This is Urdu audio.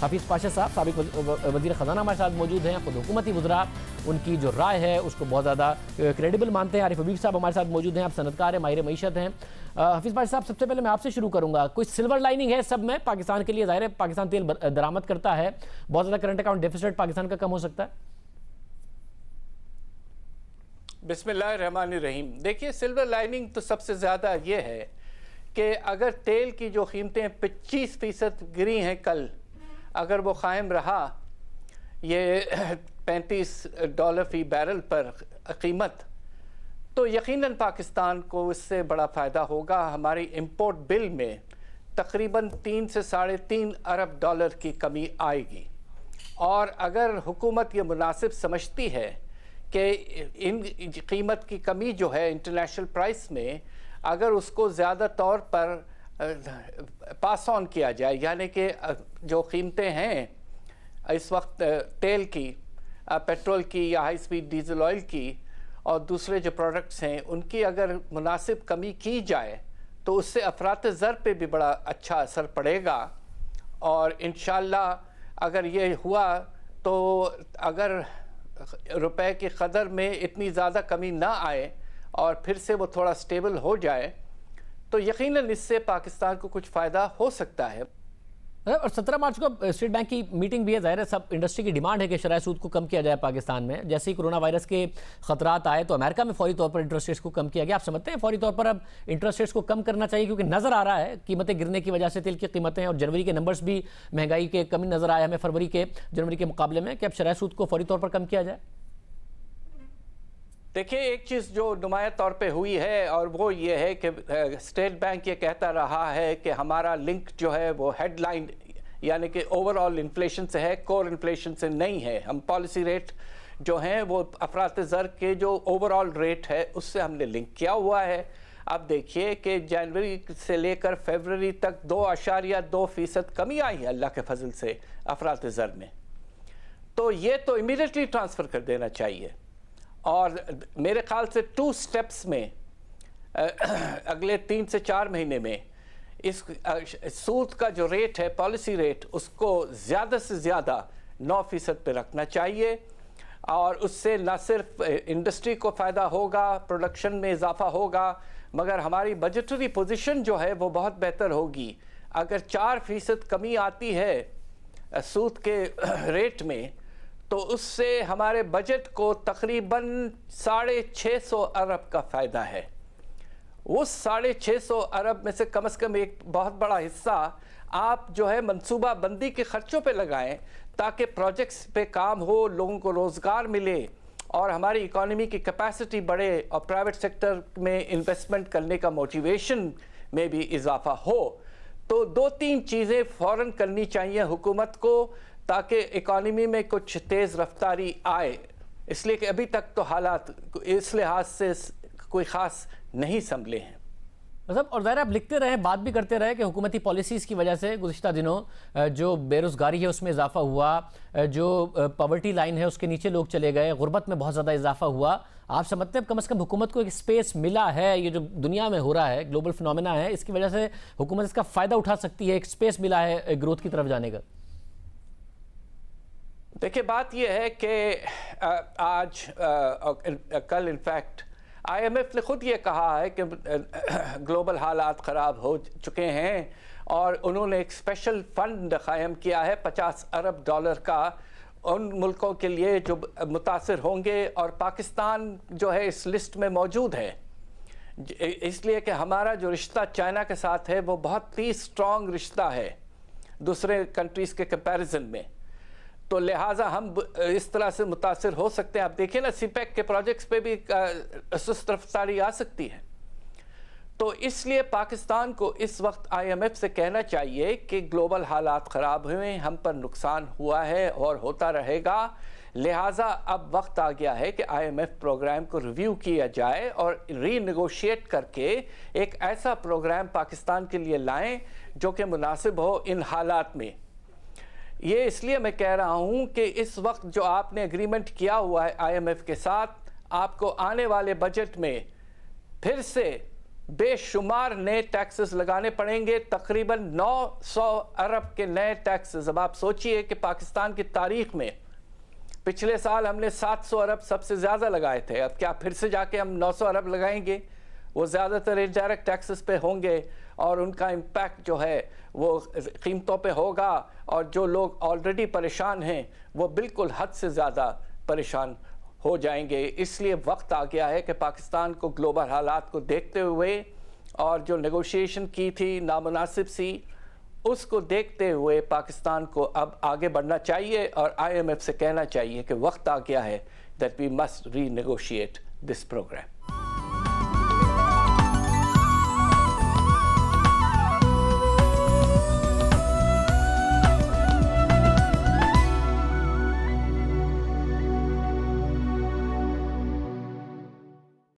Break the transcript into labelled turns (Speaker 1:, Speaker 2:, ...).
Speaker 1: حفیظ پاشا صاحب سابق وزیر خزانہ ہمارے ساتھ موجود ہیں. خود حکومتی وزراء ان کی جو رائے ہے اس کو بہت زیادہ کریڈیبل مانتے ہیں. عارف حبیب صاحب ہمارے ساتھ موجود ہیں, آپ صنعتکار ہیں, ماہر معیشت ہیں. حفیظ پاشا صاحب, سب سے پہلے میں آپ سے شروع کروں گا. کوئی سلور لائننگ ہے سب میں پاکستان کے لیے؟ ظاہر ہے پاکستان تیل درآمد کرتا ہے, بہت زیادہ کرنٹ اکاؤنٹ ڈیفیسٹ پاکستان کا کم ہو سکتا ہے.
Speaker 2: بسم اللہ الرحمن الرحیم. دیکھیے, سلور لائننگ تو سب سے زیادہ یہ ہے کہ اگر تیل کی جو قیمتیں 25% گری ہیں کل, اگر وہ قائم رہا یہ $35 فی بیرل پر قیمت, تو یقیناً پاکستان کو اس سے بڑا فائدہ ہوگا. ہماری امپورٹ بل میں تقریباً 3 سے $3.5 ارب کی کمی آئے گی. اور اگر حکومت یہ مناسب سمجھتی ہے کہ ان قیمت کی کمی جو ہے انٹرنیشنل پرائس میں, اگر اس کو زیادہ طور پر پاس آن کیا جائے, یعنی کہ جو قیمتیں ہیں اس وقت تیل کی, پیٹرول کی یا ہائی سپیڈ ڈیزل آئل کی اور دوسرے جو پروڈکٹس ہیں ان کی اگر مناسب کمی کی جائے تو اس سے افراط زر پہ بھی بڑا اچھا اثر پڑے گا. اور انشاءاللہ اگر یہ ہوا تو اگر روپے کی قدر میں اتنی زیادہ کمی نہ آئے اور پھر سے وہ تھوڑا سٹیبل ہو جائے تو یقیناً اس سے پاکستان کو کچھ فائدہ ہو سکتا ہے.
Speaker 1: اور 17 مارچ کو اسٹیٹ بینک کی میٹنگ بھی ہے. ظاہر ہے سب انڈسٹری کی ڈیمانڈ ہے کہ شرح سود کو کم کیا جائے پاکستان میں. جیسے ہی کرونا وائرس کے خطرات آئے تو امریکہ میں فوری طور پر انٹرسٹ ریٹس کو کم کیا گیا. آپ سمجھتے ہیں فوری طور پر اب انٹرسٹ ریٹس کو کم کرنا چاہیے, کیونکہ نظر آ رہا ہے قیمتیں گرنے کی وجہ سے تیل کی قیمتیں, اور جنوری کے نمبرز بھی مہنگائی کے کمی نظر آئے ہمیں فروری کے جنوری کے مقابلے میں, کہ اب شرح سود کو فوری طور پر کم کیا جائے؟
Speaker 2: دیکھیں, ایک چیز جو نمایاں طور پہ ہوئی ہے اور وہ یہ ہے کہ اسٹیٹ بینک یہ کہتا رہا ہے کہ ہمارا لنک جو ہے وہ ہیڈ لائن یعنی کہ اوور آل انفلیشن سے ہے, کور انفلیشن سے نہیں ہے. ہم پالیسی ریٹ جو ہیں وہ افراط زر کے جو اوور آل ریٹ ہے اس سے ہم نے لنک کیا ہوا ہے. اب دیکھیے کہ جنوری سے لے کر فیبروری تک 2.2% کمی آئی ہے اللہ کے فضل سے افراط زر میں. تو یہ تو امیڈیٹلی ٹرانسفر کر دینا چاہیے. اور میرے خیال سے 2 سٹیپس میں اگلے 3 سے 4 مہینے میں اس سود کا جو ریٹ ہے, پالیسی ریٹ, اس کو زیادہ سے زیادہ 9% پہ رکھنا چاہیے. اور اس سے نہ صرف انڈسٹری کو فائدہ ہوگا, پروڈکشن میں اضافہ ہوگا, مگر ہماری بجٹری پوزیشن جو ہے وہ بہت بہتر ہوگی. اگر 4% کمی آتی ہے سود کے ریٹ میں تو اس سے ہمارے بجٹ کو تقریباً 650 ارب کا فائدہ ہے. اس 650 ارب میں سے کم ایک بہت بڑا حصہ آپ جو ہے منصوبہ بندی کے خرچوں پہ لگائیں تاکہ پروجیکٹس پہ کام ہو, لوگوں کو روزگار ملے اور ہماری اکانومی کی کیپیسٹی بڑھے اور پرائیویٹ سیکٹر میں انویسٹمنٹ کرنے کا موٹیویشن میں بھی اضافہ ہو. تو 2-3 چیزیں فوراً کرنی چاہیے حکومت کو تاکہ اکانومی میں کچھ تیز رفتاری آئے, اس لیے کہ ابھی تک تو حالات اس لحاظ سے کوئی خاص نہیں سنبھلے ہیں.
Speaker 1: اور ظاہر آپ لکھتے رہے, بات بھی کرتے رہے کہ حکومتی پالیسیز کی وجہ سے گزشتہ دنوں جو بے روزگاری ہے اس میں اضافہ ہوا, جو پاورٹی لائن ہے اس کے نیچے لوگ چلے گئے, غربت میں بہت زیادہ اضافہ ہوا. آپ سمجھتے ہیں کم از کم حکومت کو ایک سپیس ملا ہے, یہ جو دنیا میں ہو رہا ہے گلوبل فنومینا ہے, اس کی وجہ سے حکومت اس کا فائدہ اٹھا سکتی ہے, ایک سپیس ملا ہے گروتھ کی طرف جانے کا؟
Speaker 2: دیکھیں, بات یہ ہے کہ آج کل انفیکٹ آئی ایم ایف نے خود یہ کہا ہے کہ گلوبل حالات خراب ہو چکے ہیں اور انہوں نے ایک اسپیشل فنڈ قائم کیا ہے $50 ارب کا ان ملکوں کے لیے جو متاثر ہوں گے, اور پاکستان جو ہے اس لسٹ میں موجود ہے. اس لیے کہ ہمارا جو رشتہ چائنا کے ساتھ ہے وہ بہت ہی اسٹرانگ رشتہ ہے دوسرے کنٹریز کے کمپیریزن میں, تو لہٰذا ہم اس طرح سے متاثر ہو سکتے ہیں. آپ دیکھیں نا, سی پیک کے پروجیکٹس پہ بھی سست رفتاری آ سکتی ہے. تو اس لیے پاکستان کو اس وقت آئی ایم ایف سے کہنا چاہیے کہ گلوبل حالات خراب ہوئے, ہم پر نقصان ہوا ہے اور ہوتا رہے گا, لہٰذا اب وقت آ گیا ہے کہ آئی ایم ایف پروگرام کو ریویو کیا جائے اور ری نیگوشیٹ کر کے ایک ایسا پروگرام پاکستان کے لیے لائیں جو کہ مناسب ہو ان حالات میں. یہ اس لیے میں کہہ رہا ہوں کہ اس وقت جو آپ نے اگریمنٹ کیا ہوا ہے آئی ایم ایف کے ساتھ, آپ کو آنے والے بجٹ میں پھر سے بے شمار نئے ٹیکسز لگانے پڑیں گے, تقریباً 900 ارب کے نئے ٹیکسز. اب آپ سوچئے کہ پاکستان کی تاریخ میں پچھلے سال ہم نے 700 ارب سب سے زیادہ لگائے تھے, اب کیا پھر سے جا کے ہم 900 ارب لگائیں گے؟ وہ زیادہ تر انڈائریکٹ ٹیکسز پہ ہوں گے اور ان کا امپیکٹ جو ہے وہ قیمتوں پہ ہوگا, اور جو لوگ آلریڈی پریشان ہیں وہ بالکل حد سے زیادہ پریشان ہو جائیں گے. اس لیے وقت آ گیا ہے کہ پاکستان کو گلوبل حالات کو دیکھتے ہوئے, اور جو نیگوشیشن کی تھی نامناسب سی, اس کو دیکھتے ہوئے پاکستان کو اب آگے بڑھنا چاہیے اور IMF سے کہنا چاہیے کہ وقت آ گیا ہے that we must renegotiate this program.